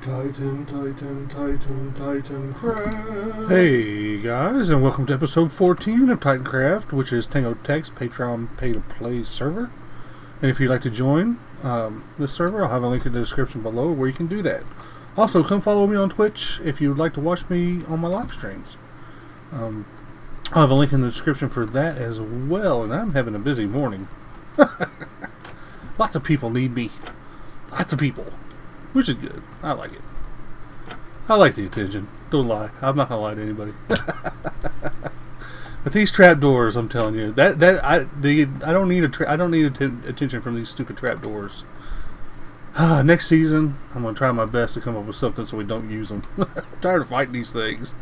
Titancraft. Hey guys, and welcome to episode 14 of Titancraft, which is Tango Tech's Patreon pay-to-play server. And if you'd like to join this server, I'll have a link in the description below where you can do that. Also, come follow me on Twitch if you'd like to watch me on my live streams. I'll have a link in the description for that as well, and I'm having a busy morning. Lots of people need me. Lots of people. Which is good. I like it. I like the attention. Don't lie. I'm not gonna lie to anybody. But these trapdoors, I'm telling you, I don't need attention from these stupid trapdoors. Next season, I'm gonna try my best to come up with something so we don't use them. I'm tired of fighting these things.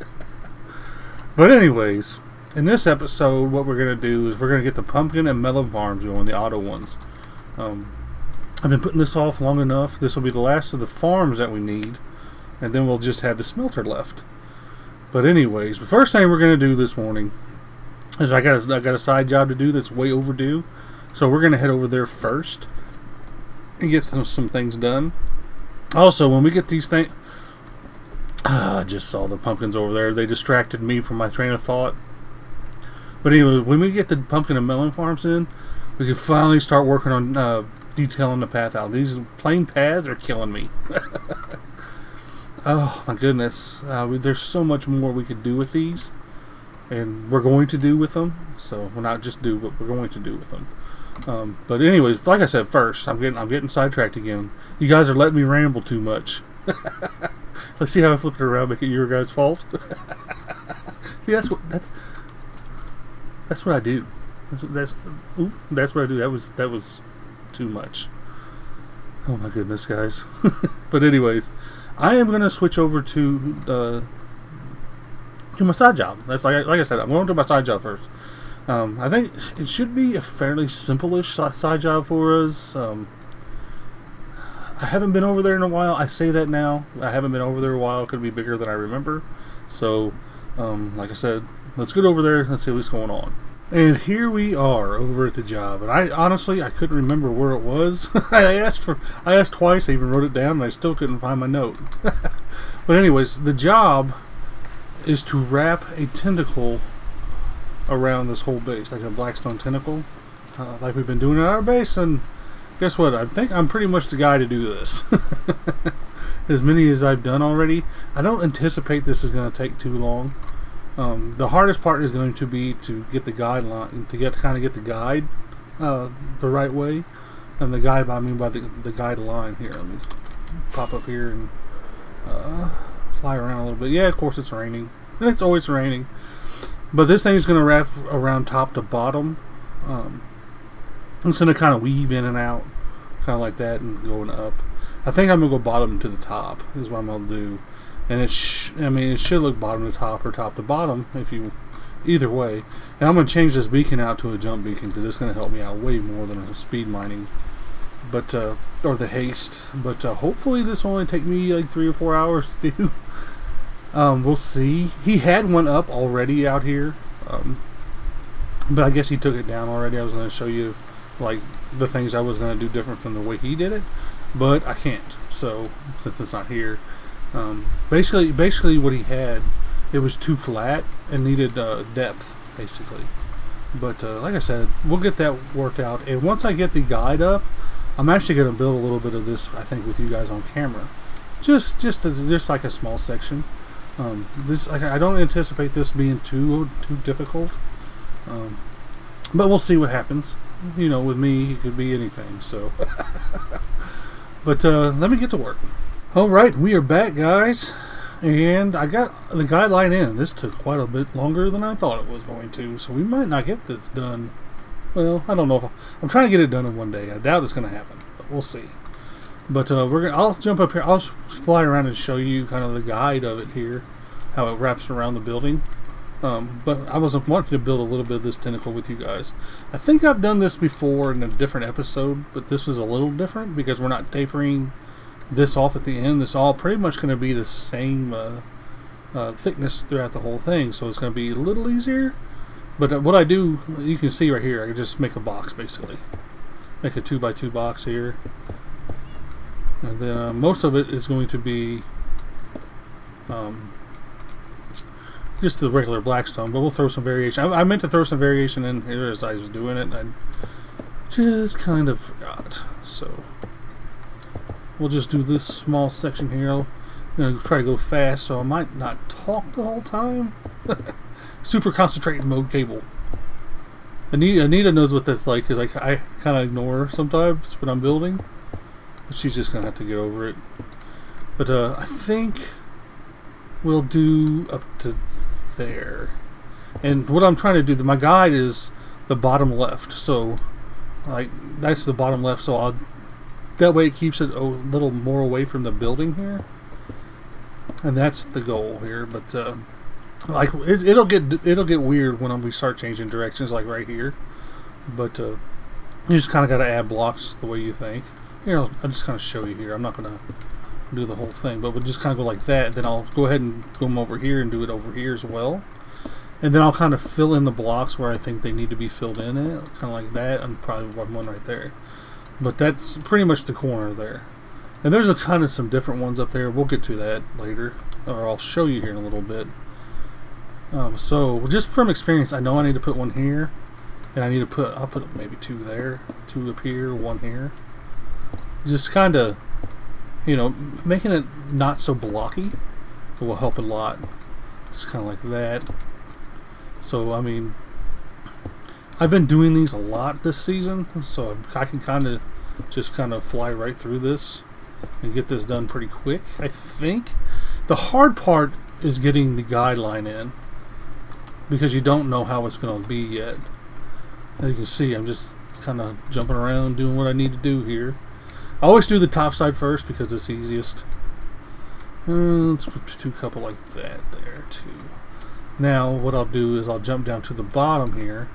But anyways, in this episode, what we're gonna do is we're gonna get the pumpkin and melon farms going, the auto ones. I've been putting this off long enough. This will be the last of the farms that we need, and then we'll just have the smelter left. But anyways, the first thing we're going to do this morning is I got a side job to do that's way overdue, so we're going to head over there first and get some things done. Also, when we get these things, I just saw the pumpkins over there. They distracted me from my train of thought. But anyway, when we get the pumpkin and melon farms in, we can finally start working on detailing the path out. These plain paths are killing me. Oh my goodness. There's so much more we could do with these, and we're going to do with them. So we'll not just do what we're going to do with them. But anyways, like I said, first I'm getting sidetracked again. You guys are letting me ramble too much. Let's see how I flip it around, make it your guys' fault. See, that's what I do. That's what I do. That was too much. Oh my goodness, guys. But anyways, I am going to switch over to my side job. That's like I said, I'm going to my side job first. I think it should be a fairly simple-ish side job for us. I haven't been over there in a while. I say that now. I haven't been over there a while. It could be bigger than I remember. So, like I said, let's get over there. Let's see what's going on. And here we are over at the job, and I honestly couldn't remember where it was. I asked twice. I even wrote it down, and I still couldn't find my note. But anyways, the job is to wrap a tentacle around this whole base, like a blackstone tentacle, like we've been doing at our base. And guess what? I think I'm pretty much the guy to do this. As many as I've done already, I don't anticipate this is going to take too long. The hardest part is going to be to get the guideline, to get the guide the right way. And the guide, I mean by the guide line here. Let me pop up here and fly around a little bit. Yeah, of course it's raining. It's always raining. But this thing is going to wrap around top to bottom. It's going to kind of weave in and out, kind of like that, and going up. I think I'm going to go bottom to the top is what I'm going to do. And it should look bottom to top or top to bottom, either way. And I'm going to change this beacon out to a jump beacon because it's going to help me out way more than a speed mining, or the haste. But hopefully this will only take me like 3 or 4 hours to do. We'll see. He had one up already out here, but I guess he took it down already. I was going to show you like the things I was going to do different from the way he did it, but I can't. So since it's not here. Basically what he had, it was too flat and needed depth, basically. But like I said, we'll get that worked out. And once I get the guide up, I'm actually going to build a little bit of this, I think, with you guys on camera. Just like a small section. I don't anticipate this being too difficult. But we'll see what happens. You know, with me, it could be anything. So, but let me get to work. Alright, we are back, guys, and I got the guideline in. This took quite a bit longer than I thought it was going to, so we might not get this done. Well, I don't know if I'm trying to get it done in one day. I doubt it's going to happen, but we'll see. But I'll jump up here. I'll fly around and show you kind of the guide of it here, how it wraps around the building. But I was wanting to build a little bit of this tentacle with you guys. I think I've done this before in a different episode, but this was a little different because we're not tapering this off at the end. This all pretty much going to be the same thickness throughout the whole thing, so it's going to be a little easier. But what I do, you can see right here, I can just make a box basically. Make a 2x2 box here. And then most of it is going to be just the regular black stone, but we'll throw some variation. I meant to throw some variation in here as I was doing it, and I just kind of forgot. So we'll just do this small section here. I'm going to try to go fast, so I might not talk the whole time. Super concentrate mode Caable. Anita knows what that's like, because I kind of ignore her sometimes when I'm building. She's just going to have to get over it. But I think we'll do up to there. And what I'm trying to do, my guide is the bottom left. So, like, that's the bottom left. So that way it keeps it a little more away from the building here. And that's the goal here. But like it'll get weird when we start changing directions, like right here. But you just kind of got to add blocks the way you think. Here, I'll just kind of show you here. I'm not going to do the whole thing, but we'll just kind of go like that. Then I'll go ahead and go over here and do it over here as well. And then I'll kind of fill in the blocks where I think they need to be filled in it, kind of like that, and probably one right there. But that's pretty much the corner there. And there's a kind of some different ones up there. We'll get to that later, or I'll show you here in a little bit. So just from experience, I know I need to put one here, and I'll put maybe two there, two up here, one here. Just kind of, making it not so blocky will help a lot. Just kind of like that. So, I mean, I've been doing these a lot this season, so I can kind of fly right through this and get this done pretty quick, I think. The hard part is getting the guideline in, because you don't know how it's going to be yet. As you can see, I'm just kind of jumping around doing what I need to do here. I always do the top side first because it's easiest. Let's put a couple like that there too. Now what I'll do is I'll jump down to the bottom here.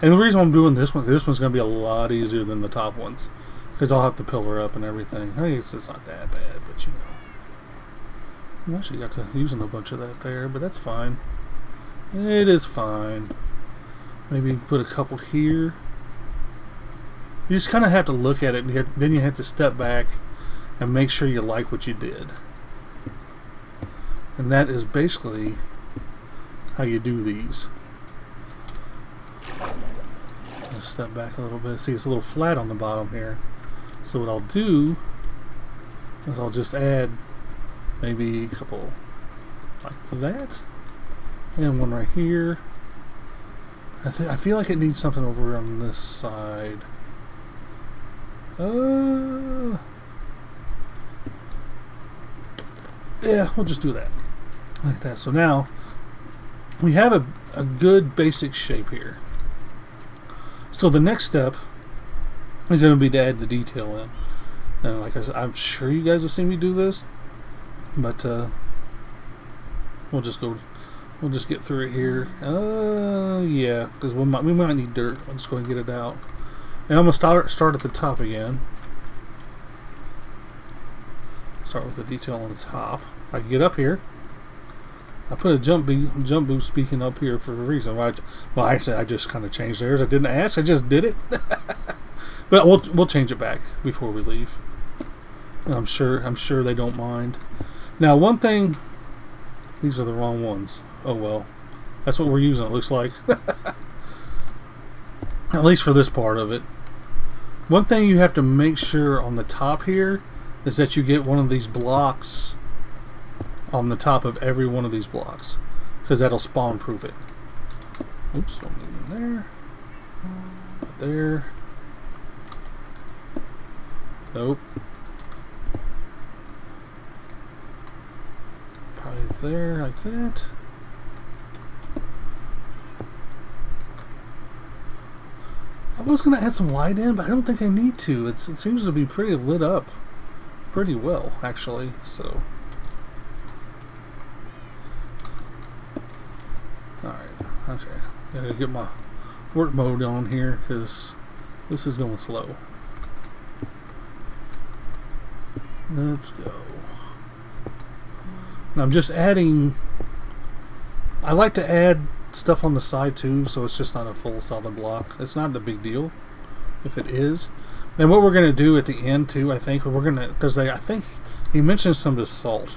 And the reason I'm doing this one's going to be a lot easier than the top ones, because I'll have to pillar up and everything. I mean, it's not that bad, but I actually got to using a bunch of that there, but that's fine. It is fine. Maybe put a couple here. You just kind of have to look at it, and then you have to step back and make sure you like what you did. And that is basically how you do these. Let's step back a little bit. See, it's a little flat on the bottom here. So what I'll do is I'll just add maybe a couple like that, and one right here. I feel like it needs something over on this side. Yeah, we'll just do that like that. So now we have a good basic shape here. So the next step is going to be to add the detail in. And like I said, I'm sure you guys have seen me do this, but we'll just get through it here. Yeah, because we might need dirt. I'll just go and get it out. And I'm gonna start at the top again. Start with the detail on the top. If I can get up here, I put a jump boost speaking up here for a reason. Well, actually, I just kind of changed theirs. I didn't ask. I just did it. But we'll change it back before we leave. I'm sure they don't mind. Now, one thing. These are the wrong ones. Oh well. That's what we're using, it looks like. At least for this part of it. One thing you have to make sure on the top here is that you get one of these blocks on the top of every one of these blocks, because that'll spawn proof it. Oops, don't need them there. Not there. Nope. Probably there, like that. I was going to add some light in, but I don't think I need to. It seems to be pretty lit up pretty well, actually. So, alright, okay. Gotta get my work mode on here, because this is going slow. Let's go. And I'm just adding. I like to add stuff on the side too, so it's just not a full solid block. It's not a big deal if it is. And what we're going to do at the end too, I think we're going to, because I think he mentioned some of the salt.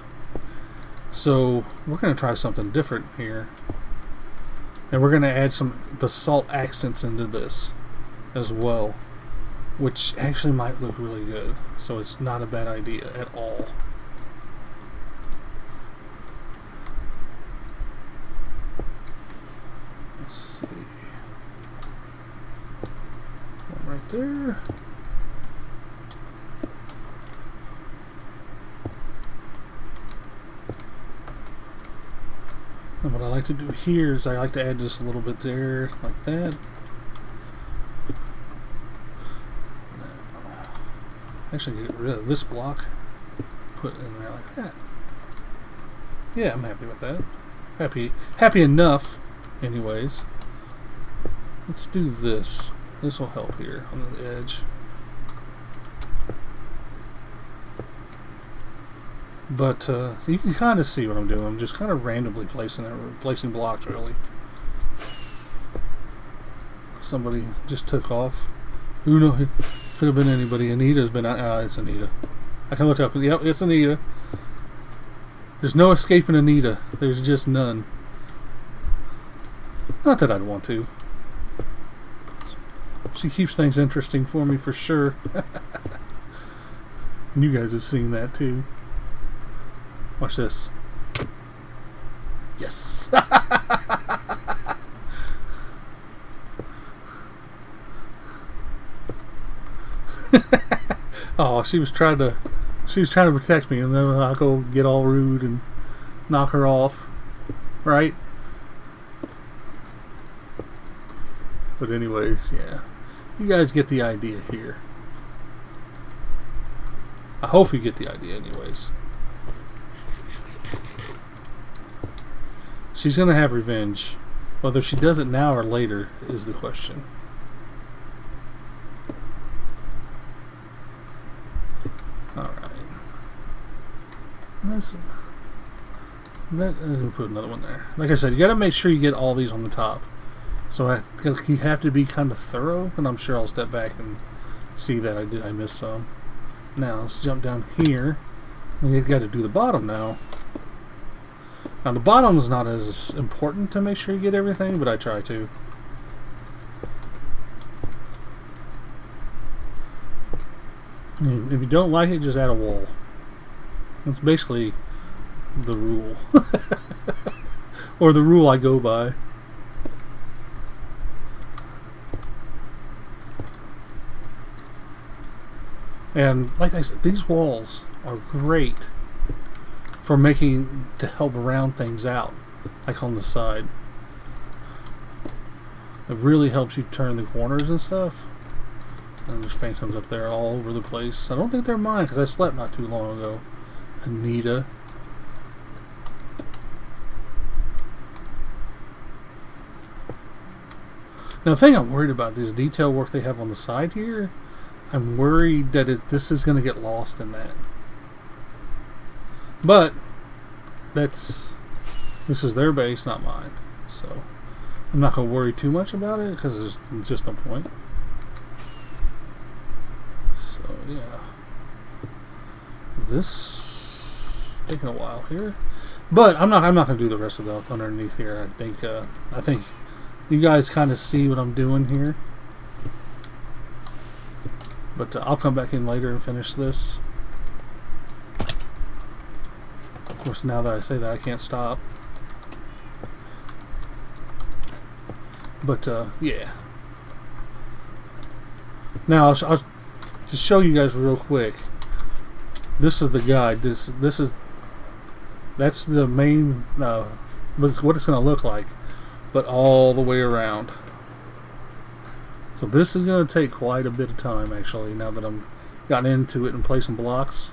So we're going to try something different here. And we're going to add some basalt accents into this as well, which actually might look really good. So it's not a bad idea at all. Let's see. One right there. And what I like to do here is I like to add just a little bit there, like that. Now, actually get rid of this block, put it in there like that. Yeah, I'm happy with that. Happy enough, anyways. Let's do this. This will help here on the edge. But you can kind of see what I'm doing. I'm just kind of randomly placing blocks, really. Somebody just took off. Who knows? It could have been anybody. Anita's been out. It's Anita. I can look up. Yep, it's Anita. There's no escaping Anita. There's just none. Not that I'd want to. She keeps things interesting for me for sure. And you guys have seen that too. Watch this. Yes. Oh, she was trying to protect me, and then I go get all rude and knock her off, right? But anyways, yeah, you guys get the idea here. I hope you get the idea, anyways. She's going to have revenge. Whether she does it now or later is the question. Alright. Let's put another one there. Like I said, you got to make sure you get all these on the top. So you have to be kind of thorough, and I'm sure I'll step back and see that I missed some. Now, let's jump down here. You've got to do the bottom now. Now the bottom is not as important to make sure you get everything, but I try to. And if you don't like it, just add a wall. That's basically the rule. Or the rule I go by. And like I said, these walls are great for to help round things out, like on the side. It really helps you turn the corners and stuff. And there's phantoms up there all over the place. I don't think they're mine because I slept not too long ago. Anita. Now the thing I'm worried about, this detail work they have on the side here, I'm worried that this is going to get lost in that. But this is their base, not mine. So I'm not going to worry too much about it because there's just no point. So yeah, this is taking a while here, but I'm not going to do the rest of the underneath here. I think you guys kind of see what I'm doing here. But I'll come back in later and finish this. Of course, now that I say that, I can't stop. But yeah. Now I'll to show you guys real quick. This is the guide. That's the main. What it's going to look like, but all the way around. So this is going to take quite a bit of time, actually. Now that I'm gotten into it and placing blocks.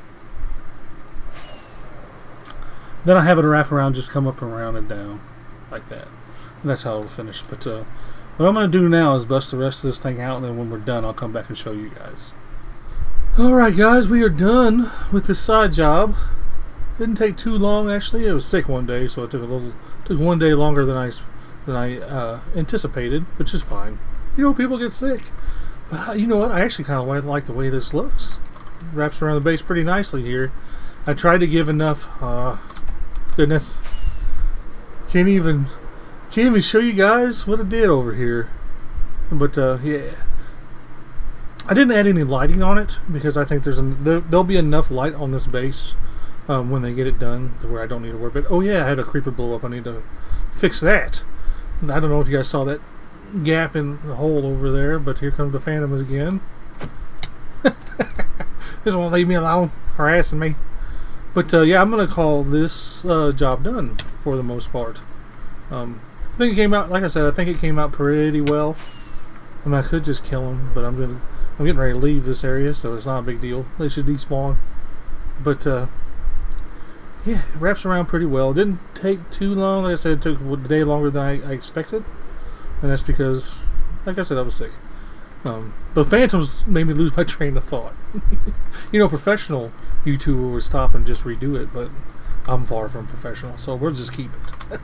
Then I have it wrap around, just come up and around and down, like that. And that's how it'll finish. But what I'm going to do now is bust the rest of this thing out, and then when we're done, I'll come back and show you guys. Alright guys, we are done with this side job. Didn't take too long, actually. It was sick one day, so it took one day longer than I anticipated, which is fine. You know, people get sick. But you know what? I actually kind of like the way this looks. Wraps around the base pretty nicely here. I tried to give enough Goodness. Can't even show you guys what it did over here. But yeah, I didn't add any lighting on it because I think there'll be enough light on this base when they get it done to where I don't need to worry. But oh yeah, I had a creeper blow up. I need to fix that. I don't know if you guys saw that gap in the hole over there, but here comes the phantoms again. Just won't leave me alone, harassing me. But yeah, I'm gonna call this job done for the most part. I think it came out, like I said, I think it came out pretty well. I mean, I could just kill them, but I'm getting ready to leave this area, so it's not a big deal. They should despawn. But yeah, it wraps around pretty well. It didn't take too long. Like I said, it took a day longer than I expected, and that's because, like I said, I was sick. The phantoms made me lose my train of thought. You know, professional YouTuber would stop and just redo it, but I'm far from professional, so we'll just keep it.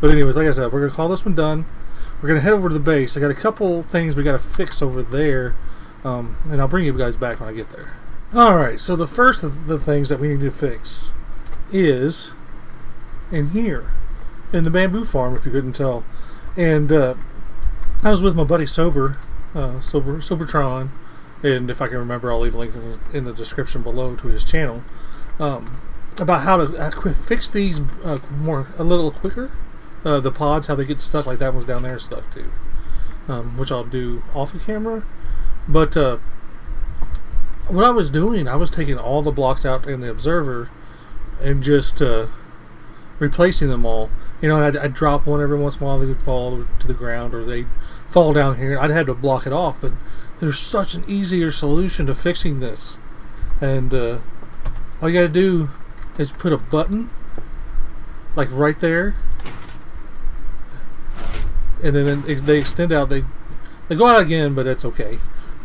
But anyways, like I said, we're going to call this one done. We're going to head over to the base. I got a couple things we got to fix over there, and I'll bring you guys back when I get there. Alright, so the first of the things that we need to fix is in here, in the bamboo farm, if you couldn't tell. And I was with my buddy Sobertron, and if I can remember, I'll leave a link in the description below to his channel, about how to fix these a little quicker. The pods, how they get stuck, like that one's down there stuck too, which I'll do off of camera. But what I was doing, I was taking all the blocks out in the observer and just replacing them all. You know, and I'd drop one every once in a while. They would fall to the ground, or they'd fall down here. I'd have to block it off, but there's such an easier solution to fixing this. And all you gotta do is put a button, like right there, and then they extend out. They go out again, but that's okay.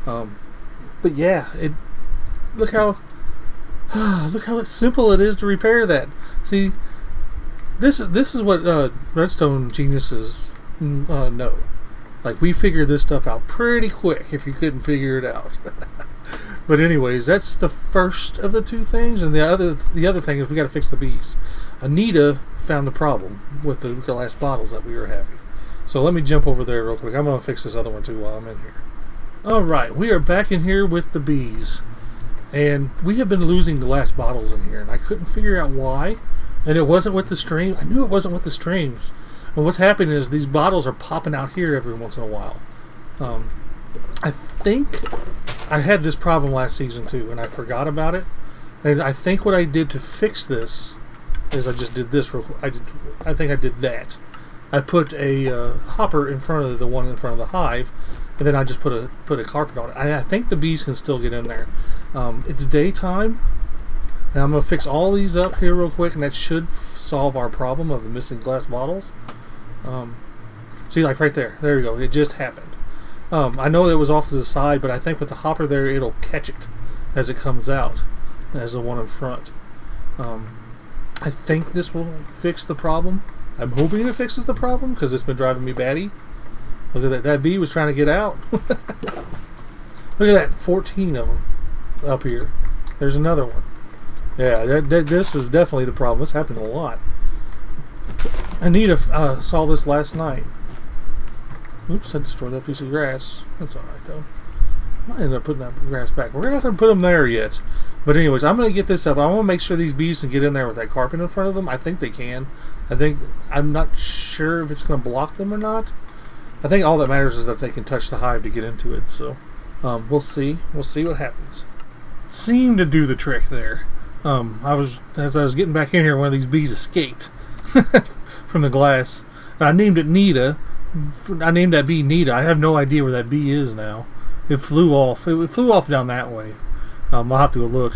But yeah, look how simple it is to repair that. See, this is what redstone geniuses know. Like, we figure this stuff out pretty quick if you couldn't figure it out. But anyways, that's the first of the two things, and the other thing is we got to fix the bees. Anita found the problem with the glass bottles that we were having. So let me jump over there real quick. I'm going to fix this other one too while I'm in here. Alright, we are back in here with the bees. And we have been losing glass bottles in here, and I couldn't figure out why. And it wasn't with the stream. I knew it wasn't with the streams. And what's happening is these bottles are popping out here every once in a while. I think I had this problem last season too, and I forgot about it. And I think what I did to fix this is I just did this real quick. I think I did that. I put a hopper in front of the one in front of the hive, and then I just put a carpet on it. I think the bees can still get in there. It's daytime, and I'm going to fix all these up here real quick, and that should solve our problem of the missing glass bottles. See, like right there. There you go. It just happened. I know it was off to the side, but I think with the hopper there, it'll catch it as it comes out, as the one in front. I think this will fix the problem. I'm hoping it fixes the problem, because it's been driving me batty. Look at that. That bee was trying to get out. Look at that. 14 of them up here. There's another one. Yeah, this is definitely the problem. It's happening a lot. Anita saw this last night. Oops, I destroyed that piece of grass. That's alright, though. I might end up putting that grass back. We're not going to put them there yet. But anyways, I'm going to get this up. I want to make sure these bees can get in there with that carpet in front of them. I think they can. I'm not sure if it's going to block them or not. I think all that matters is that they can touch the hive to get into it. So, we'll see. We'll see what happens. It seemed to do the trick there. As I was getting back in here, one of these bees escaped from the glass. And I named it Nita. I named that bee Nita. I have no idea where that bee is now. It flew off. It flew off down that way. I'll have to go look.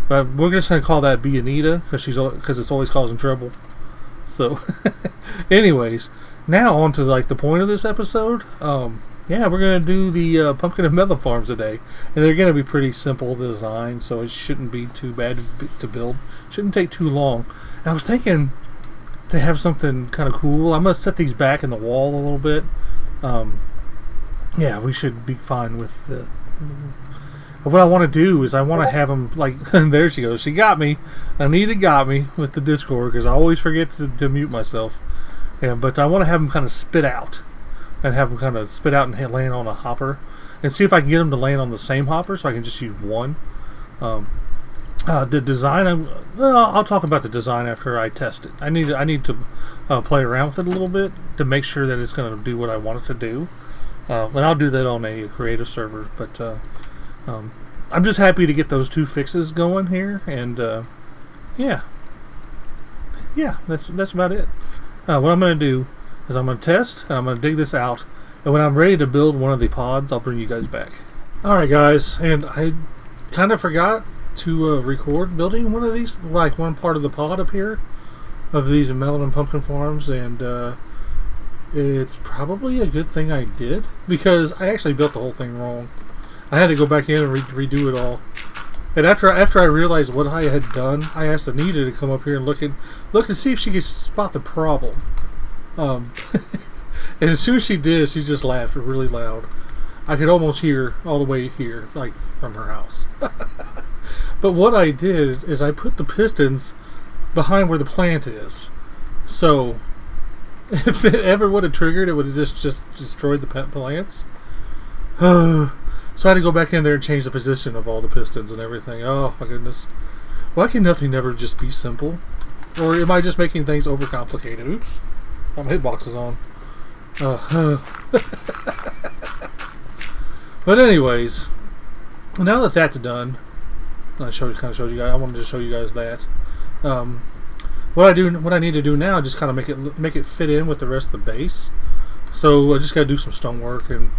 But we're just going to call that bee Anita because it's always causing trouble. So, anyways, now on to like the point of this episode. Yeah, we're going to do the pumpkin and melon farms today. And they're going to be pretty simple to design, so it shouldn't be too bad to build. Shouldn't take too long. And I was thinking to have something kind of cool. I'm going to set these back in the wall a little bit. Yeah, we should be fine with what I want to do is I want to have them like. There she goes. She got me. Anita got me with the Discord because I always forget to mute myself. Yeah, but I want to have them kind of spit out, and have them kind of spit out and land on a hopper, and see if I can get them to land on the same hopper, so I can just use one. The design, I'll talk about the design after I test it. I need to play around with it a little bit to make sure that it's going to do what I want it to do, and I'll do that on a creative server. But I'm just happy to get those two fixes going here, and yeah, that's about it. What I'm going to do is I'm going to test, and I'm going to dig this out, and when I'm ready to build one of the pods, I'll bring you guys back. Alright guys, and I kind of forgot to record building one of these, like one part of the pod up here, of these melon and pumpkin farms, and it's probably a good thing I did, because I actually built the whole thing wrong. I had to go back in and redo it all. And after I realized what I had done, I asked Anita to come up here and look to see if she could spot the problem. And as soon as she did, she just laughed really loud. I could almost hear all the way here, like from her house. But what I did is I put the pistons behind where the plant is. So if it ever would have triggered, it would have just destroyed the plants. So I had to go back in there and change the position of all the pistons and everything. Oh my goodness. Why can nothing ever just be simple? Or am I just making things overcomplicated? Oops. My hitbox is on. But anyways, now that that's done, I wanted to show you guys that. What I need to do now is just kind of make it fit in with the rest of the base. So I just got to do some stonework and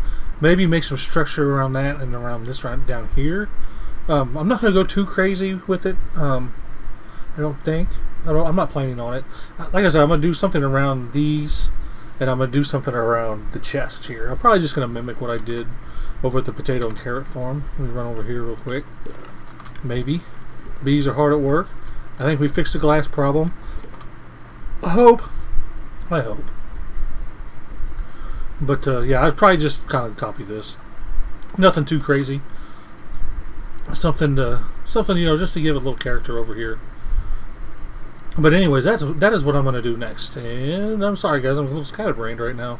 maybe make some structure around that and around this right down here. I'm not going to go too crazy with it. I don't think. I'm not planning on it. Like I said, I'm going to do something around these, and I'm going to do something around the chest here. I'm probably just going to mimic what I did over at the potato and carrot farm. Let me run over here real quick. Maybe. Bees are hard at work. I think we fixed the glass problem. I hope. But yeah, I'd probably just kind of copy this. Nothing too crazy. Something just to give a little character over here. But anyways, that is what I'm going to do next. And I'm sorry guys, I'm a little scatterbrained right now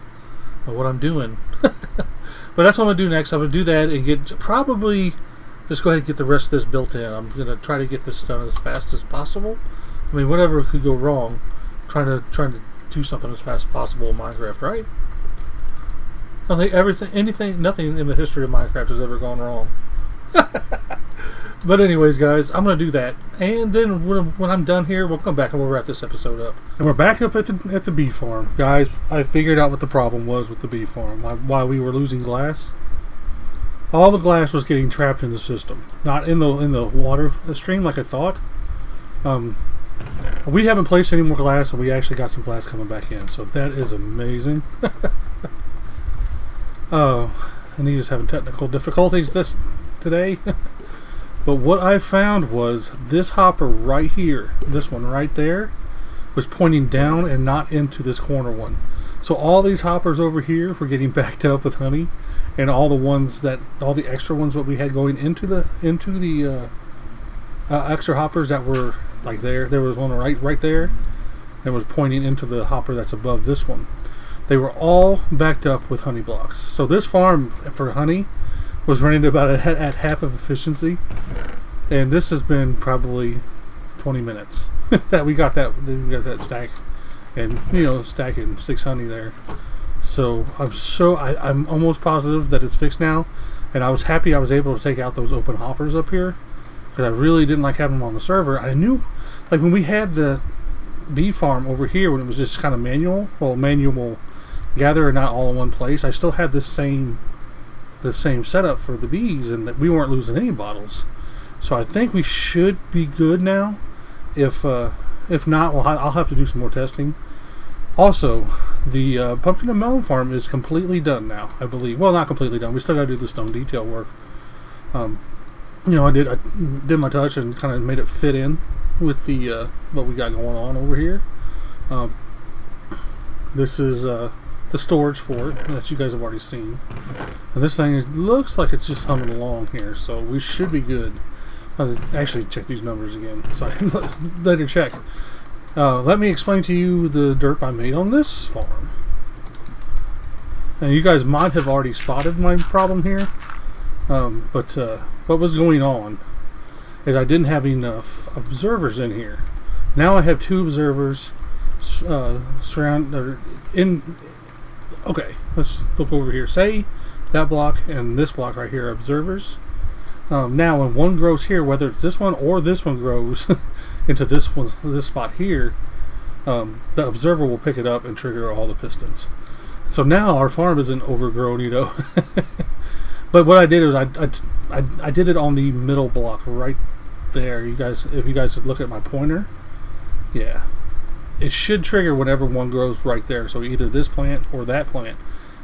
of what I'm doing. But that's what I'm going to do next. I'm going to do that and probably just go ahead and get the rest of this built in. I'm going to try to get this done as fast as possible. I mean, whatever could go wrong, trying to do something as fast as possible in Minecraft, right? I think nothing in the history of Minecraft has ever gone wrong. But anyways, guys, I'm going to do that. And then when I'm done here, we'll come back and we'll wrap this episode up. And we're back up at the bee farm. Guys, I figured out what the problem was with the bee farm. Why we were losing glass. All the glass was getting trapped in the system. Not in the water stream like I thought. We haven't placed any more glass, and we actually got some glass coming back in. So that is amazing. Oh, Anita's having technical difficulties today. But what I found was this hopper right here, this one right there, was pointing down and not into this corner one. So all these hoppers over here were getting backed up with honey, and all the extra ones that we had going into the extra hoppers that were like there was one right there that was pointing into the hopper that's above this one. They were all backed up with honey blocks. So this farm for honey was running about at half of efficiency, and this has been probably 20 minutes that we got that stack, and stacking 6 honey there. So I'm almost positive that it's fixed now, and I was happy I was able to take out those open hoppers up here because I really didn't like having them on the server. I knew, like when we had the bee farm over here when it was just kind of manual gather and not all in one place, I still had the same setup for the bees, and that we weren't losing any bottles. So I think we should be good now. If not, well, I'll have to do some more testing. Also, the pumpkin and melon farm is completely done now, I believe. Well, not completely done. We still got to do the stone detail work. I did my touch and kind of made it fit in with the what we got going on over here. This is the storage for it that you guys have already seen. And this thing looks like it's just humming along here, so we should be good. Actually, check these numbers again so I can later check. Let me explain to you the derp I made on this farm. And you guys might have already spotted my problem here, but what was going on is I didn't have enough observers in here. Now I have 2 observers okay, let's look over here. Say that block and this block right here are observers. Now when one grows here, whether it's this one or this one grows into this spot here, the observer will pick it up and trigger all the pistons. So now our farm isn't overgrown, you know. But what I did is I did it on the middle block right there. You guys, if you guys look at my pointer, yeah, it should trigger whenever one grows right there. So either this plant or that plant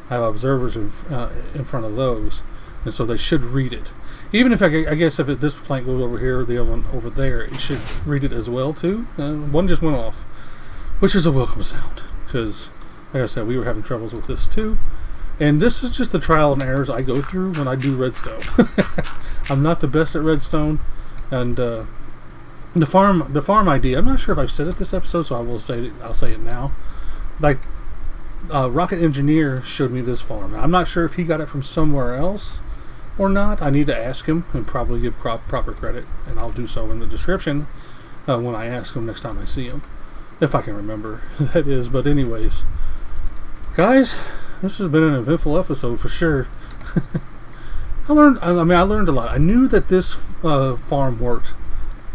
have observers in front of those, and so they should read it. Even if I guess if this plant goes over here, the other one over there, it should read it as well too. One just went off, which is a welcome sound because, like I said, we were having troubles with this too. And this is just the trial and errors I go through when I do redstone. I'm not the best at redstone, and the farm idea. I'm not sure if I've said it this episode, so I'll say it now. Like, Rocket Engineer showed me this farm. I'm not sure if he got it from somewhere else or not. I need to ask him and probably give proper credit, and I'll do so in the description when I ask him next time I see him, if I can remember that is. But anyways, guys, this has been an eventful episode for sure. I learned a lot. I knew that this farm worked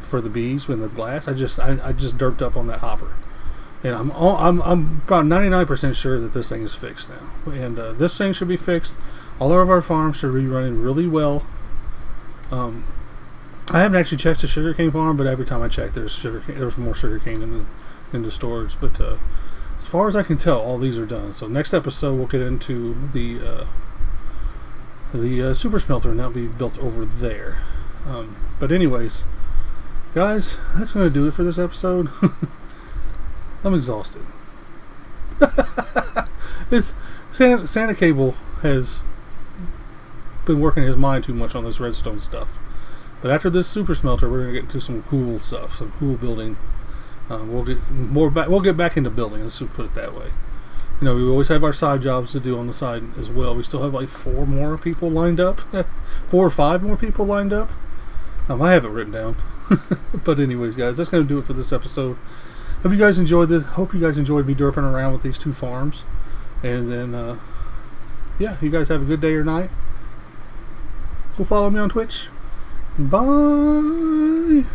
for the bees with the glass. I just derped up on that hopper, and I'm about 99% sure that this thing is fixed now. And this thing should be fixed. All of our farms should be running really well. I haven't actually checked the sugarcane farm, but every time I check, there's more sugarcane in the storage. But as far as I can tell, all these are done. So next episode, we'll get into the super smelter, and that'll be built over there. But anyways, guys, that's going to do it for this episode. I'm exhausted. Santa Caable has been working his mind too much on this redstone stuff. But after this super smelter, we're going to get into some cool stuff, some cool building. We'll get back into building. Let's put it that way. You know, we always have our side jobs to do on the side as well. We still have like 4 more people lined up, 4 or 5 more people lined up. I have it written down. But anyways, guys, that's going to do it for this episode. Hope you guys enjoyed me derping around with these 2 farms. And then, yeah, you guys have a good day or night. Go follow me on Twitch. Bye.